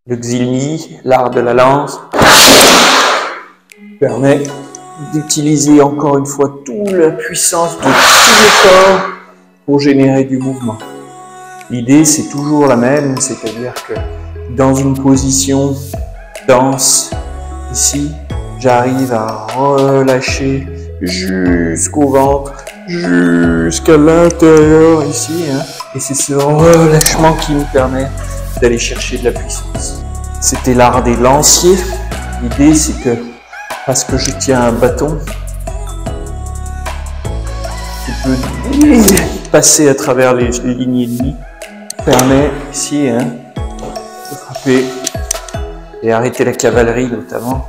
Le Xilmi, l'art de la lance, permet d'utiliser encore une fois toute la puissance de tout le corps pour générer du mouvement. L'idée, c'est toujours la même, c'est-à-dire que dans une position dense, ici, j'arrive à relâcher jusqu'au ventre, jusqu'à l'intérieur ici, hein, et c'est ce relâchement qui nous permet d'aller chercher de la puissance. C'était l'art des lanciers. L'idée, c'est que parce que je tiens un bâton, je peux passer à travers les lignes ennemies, permet ici, hein, de frapper et arrêter la cavalerie notamment,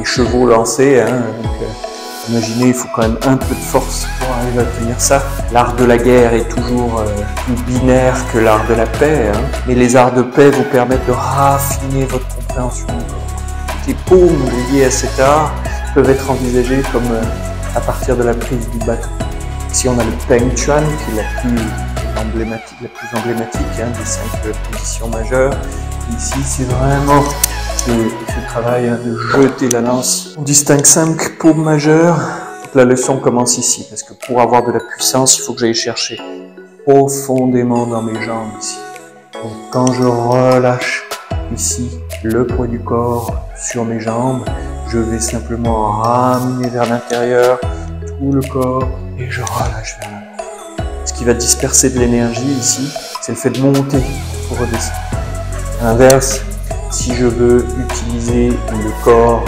les chevaux lancés. Hein, donc, imaginez, il faut quand même un peu de force pour arriver à tenir ça. L'art de la guerre est toujours plus binaire que l'art de la paix, hein, mais les arts de paix vous permettent de raffiner votre compréhension. Les paumes liées à cet art peuvent être envisagées comme à partir de la prise du bâton. Ici, on a le Peng Chuan, qui est la plus emblématique hein, des 5 positions majeures. Ici, c'est vraiment ce travail hein, de jeter la lance. On distingue 5 paumes majeures. Donc, la leçon commence ici, parce que pour avoir de la puissance, il faut que j'aille chercher profondément dans mes jambes ici. Donc, quand je relâche ici le poids du corps sur mes jambes, je vais simplement ramener vers l'intérieur tout le corps et je relâche vers l'avant. Ce qui va disperser de l'énergie ici, c'est le fait de monter pour redescendre. À l'inverse, si je veux utiliser le corps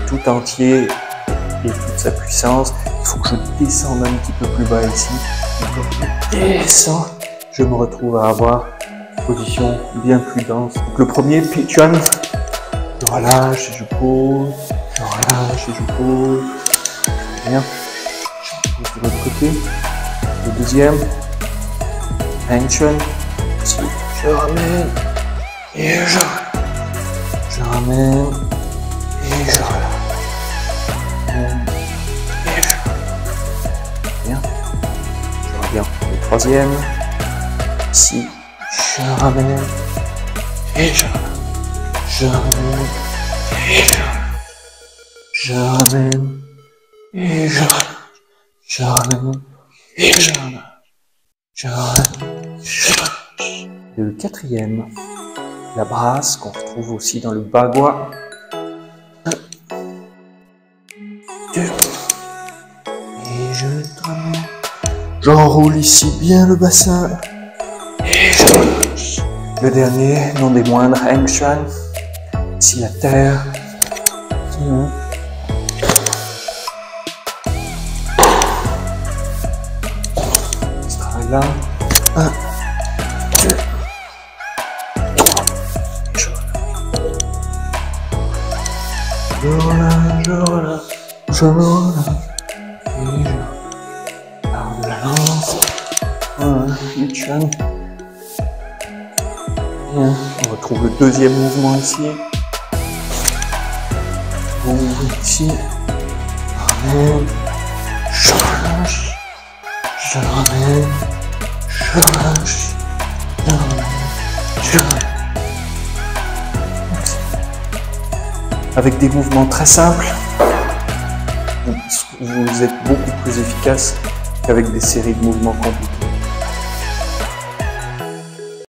tout entier et toute sa puissance, il faut que je descende un petit peu plus bas ici. Et quand je descends, je me retrouve à avoir une position bien plus dense. Donc le premier, Chuan, je relâche et je pose, je relâche et je pose. Bien. Je pose de l'autre côté. Le deuxième, Peng Chuan, ici, je ramène et je relâche. Je ramène et je relâche. Et je relâche. Bien. Je reviens. Le troisième. Ici, je ramène et je relâche. Je ramène et je relâche. Je ramène et je relâche. Je ramène et je relâche. Je ramène et je relâche. Et le quatrième. La brasse qu'on retrouve aussi dans le bagua. 1, 2. Et je ramène. J'enroule ici bien le bassin. Et je relâche. Le dernier, non des moindres, Heng Chuan. Ici la terre. Ce travail-là. 1, 2. Je relâche, je relâche, je relâche, et je pars de la lance. Voilà, le Chuan. Bien, on retrouve le deuxième mouvement ici. Ouvre ici, ramène, je relâche, je ramène, je relâche, je ramène, je relâche. Avec des mouvements très simples, vous êtes beaucoup plus efficace qu'avec des séries de mouvements compliqués.